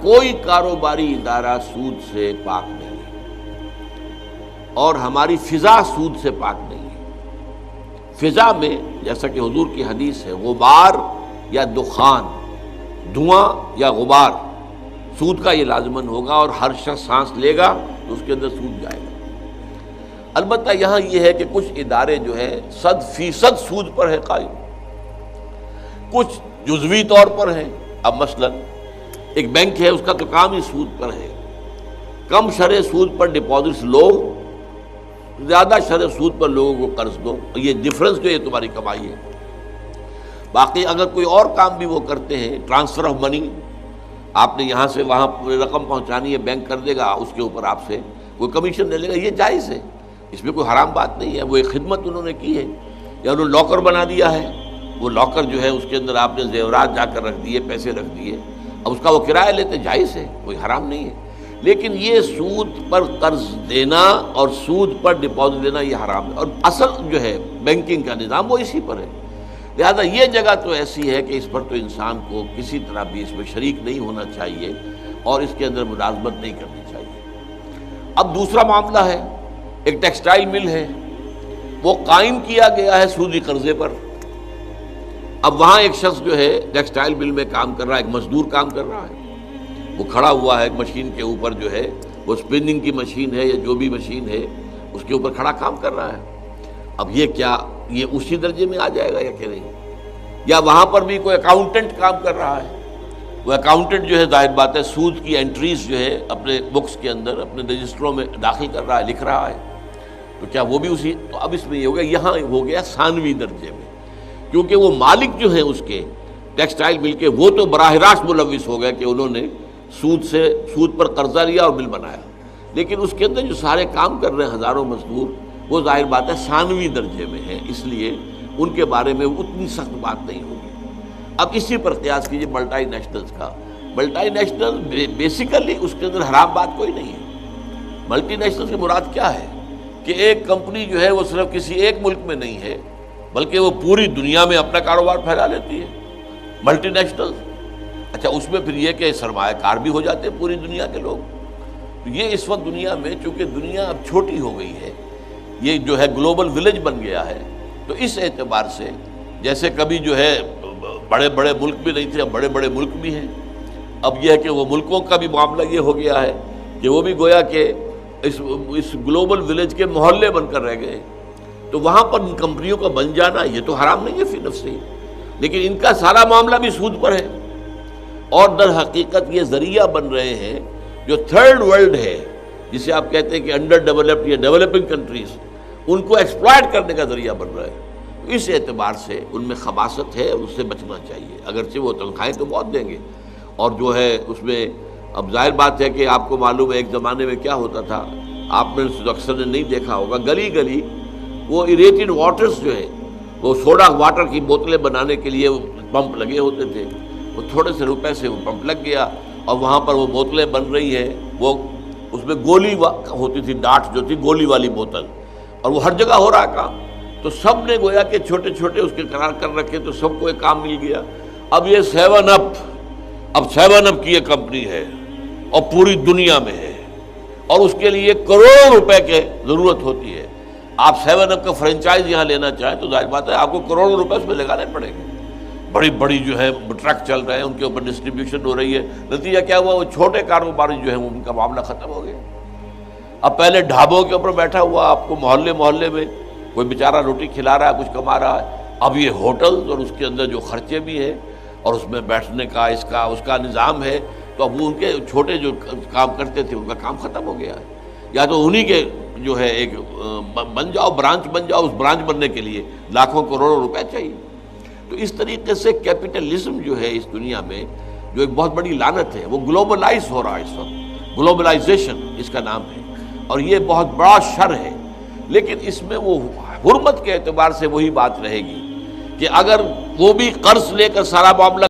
کوئی کاروباری ادارہ سود سے پاک نہیں ہے، اور ہماری فضا سود سے پاک نہیں ہے۔ فضا میں جیسا کہ حضور کی حدیث ہے، غبار یا دخان، دھواں یا غبار، سود کا یہ لازماً ہوگا، اور ہر شخص سانس لے گا تو اس کے اندر سود جائے گا۔ البتہ یہاں یہ ہے کہ کچھ ادارے جو ہے 100% سود پر ہے قائم، کچھ جزوی طور پر ہیں۔ اب مثلا ایک بینک ہے، اس کا تو کام ہی سود پر ہے، کم شرح سود پر ڈپازٹس لو، زیادہ شرح سود پر لوگوں کو قرض دو، یہ ڈفرنس جو ہے تمہاری کمائی ہے۔ باقی اگر کوئی اور کام بھی وہ کرتے ہیں، ٹرانسفر آف منی، آپ نے یہاں سے وہاں رقم پہنچانی ہے، بینک کر دے گا، اس کے اوپر آپ سے کوئی کمیشن لے لے گا، یہ جائز ہے، اس میں کوئی حرام بات نہیں ہے۔ وہ ایک خدمت انہوں نے کی ہے، یا انہوں نے لاکر بنا دیا ہے، وہ لاکر جو ہے اس کے اندر آپ نے زیورات جا کر رکھ دیے، پیسے رکھ دیے، اب اس کا وہ کرایہ لیتے، جائز ہے، کوئی حرام نہیں ہے۔ لیکن یہ سود پر قرض دینا اور سود پر ڈپازٹ دینا یہ حرام ہے، اور اصل جو ہے بینکنگ کا نظام وہ اسی پر ہے۔ لہذا یہ جگہ تو ایسی ہے کہ اس پر تو انسان کو کسی طرح بھی اس میں شریک نہیں ہونا چاہیے، اور اس کے اندر ملازمت نہیں کرنی چاہیے۔ اب دوسرا معاملہ ہے، ایک ٹیکسٹائل مل ہے، وہ قائم کیا گیا ہے سودی قرضے پر۔ اب وہاں ایک شخص جو ہے ٹیکسٹائل مل میں کام کر رہا ہے، ایک مزدور کام کر رہا ہے، وہ کھڑا ہوا ہے ایک مشین کے اوپر، جو ہے وہ اسپننگ کی مشین ہے یا جو بھی مشین ہے اس کے اوپر کھڑا کام کر رہا ہے۔ اب یہ کیا یہ اسی درجے میں آ جائے گا یا کہ نہیں؟ یا وہاں پر بھی کوئی اکاؤنٹنٹ کام کر رہا ہے، وہ اکاؤنٹنٹ جو ہے ظاہر بات ہے سود کی انٹریز جو ہے اپنے بکس کے اندر اپنے رجسٹروں میں داخل کر رہا ہے، لکھ رہا ہے، تو کیا وہ بھی اسی؟ تو اب اس میں یہ ہو گیا، یہاں ہو گیا ثانوی درجے میں، کیونکہ وہ مالک جو ہیں اس کے ٹیکسٹائل مل کے، وہ تو براہ راست ملوث ہو گئے کہ انہوں نے سود پر قرضہ لیا اور مل بنایا، لیکن اس کے اندر جو سارے کام کر رہے ہیں ہزاروں مزدور، وہ ظاہر بات ہے ثانوی درجے میں ہیں، اس لیے ان کے بارے میں اتنی سخت بات نہیں ہوگی۔ اب اسی پر قیاس کیجیے ملٹی نیشنلز کا۔ ملٹی نیشنل بیسیکلی اس کے اندر حرام بات کوئی نہیں ہے۔ ملٹی نیشنل سے مراد کیا ہے کہ ایک کمپنی جو ہے وہ صرف کسی ایک ملک میں نہیں ہے، بلکہ وہ پوری دنیا میں اپنا کاروبار پھیلا لیتی ہے، ملٹی نیشنل۔ اچھا، اس میں پھر یہ کہ سرمایہ کار بھی ہو جاتے ہیں پوری دنیا کے لوگ۔ تو یہ اس وقت دنیا میں، چونکہ دنیا اب چھوٹی ہو گئی ہے، یہ جو ہے گلوبل ولیج بن گیا ہے، تو اس اعتبار سے جیسے کبھی جو ہے بڑے بڑے ملک بھی نہیں تھے، اب بڑے بڑے ملک بھی ہیں۔ اب یہ ہے کہ وہ ملکوں کا بھی معاملہ یہ ہو گیا ہے کہ وہ بھی گویا کہ اس گلوبل ولیج کے محلے بن کر رہ گئے، تو وہاں پر ان کمپنیوں کا بن جانا یہ تو حرام نہیں ہے فی نفسہ، لیکن ان کا سارا معاملہ بھی سود پر ہے، اور در حقیقت یہ ذریعہ بن رہے ہیں جو تھرڈ ورلڈ ہے، جسے آپ کہتے ہیں کہ انڈر ڈیولپڈ یا ڈیولپنگ کنٹریز، ان کو ایکسپلائٹ کرنے کا ذریعہ بن رہا ہے۔ اس اعتبار سے ان میں خباثت ہے، اس سے بچنا چاہیے، اگرچہ وہ تنخواہیں تو بہت دیں گے، اور جو ہے اس میں اب ظاہر بات ہے کہ آپ کو معلوم ہے ایک زمانے میں کیا ہوتا تھا، آپ نے اکثر نے نہیں دیکھا ہوگا، گلی گلی وہ ایریٹڈ واٹرز جو ہے، وہ سوڈا واٹر کی بوتلیں بنانے کے لیے پمپ لگے ہوتے تھے، وہ تھوڑے سے روپے سے وہ پمپ لگ گیا، اور وہاں پر وہ بوتلیں بن رہی ہیں، وہ اس میں گولی ہوتی تھی، ڈاٹ جو تھی گولی والی بوتل، اور وہ ہر جگہ ہو رہا کام، تو سب نے گویا کہ چھوٹے چھوٹے اس کے قرار کر رکھے، تو سب کو ایک کام مل گیا۔ اب یہ 7 اپ کی یہ کمپنی ہے اور پوری دنیا میں ہے، اور اس کے لیے کروڑوں روپے کی ضرورت ہوتی ہے۔ آپ 7 اپ کا فرنچائز یہاں لینا چاہیں تو ظاہر بات ہے آپ کو کروڑوں روپے اس میں لگانے پڑیں گے، بڑی بڑی جو ہے ٹرک چل رہے ہیں، ان کے اوپر ڈسٹریبیوشن ہو رہی ہے، نتیجہ کیا ہوا، وہ چھوٹے کاروباری جو ہیں ان کا معاملہ ختم ہو گیا۔ اب پہلے ڈھابوں کے اوپر بیٹھا ہوا آپ کو محلے میں کوئی بیچارہ روٹی کھلا رہا ہے، کچھ کما رہا ہے، اب یہ ہوٹل اور اس کے اندر جو خرچے بھی ہیں اور اس میں بیٹھنے کا اس کا نظام ہے، تو اب وہ ان کے چھوٹے جو کام کرتے تھے ان کا کام ختم ہو گیا ہے، یا تو انہی کے جو ہے ایک بن جاؤ، برانچ بن جاؤ، اس برانچ بننے کے لیے لاکھوں کروڑوں روپے چاہیے۔ تو اس طریقے سے کیپٹلزم جو ہے اس دنیا میں جو ایک بہت بڑی لعنت ہے، وہ گلوبلائز ہو رہا ہے اس وقت، گلوبلائزیشن اس کا نام ہے، اور یہ بہت بڑا شر ہے۔ لیکن اس میں وہ حرمت کے اعتبار سے وہی بات رہے گی کہ اگر وہ بھی قرض لے کر سارا معاملہ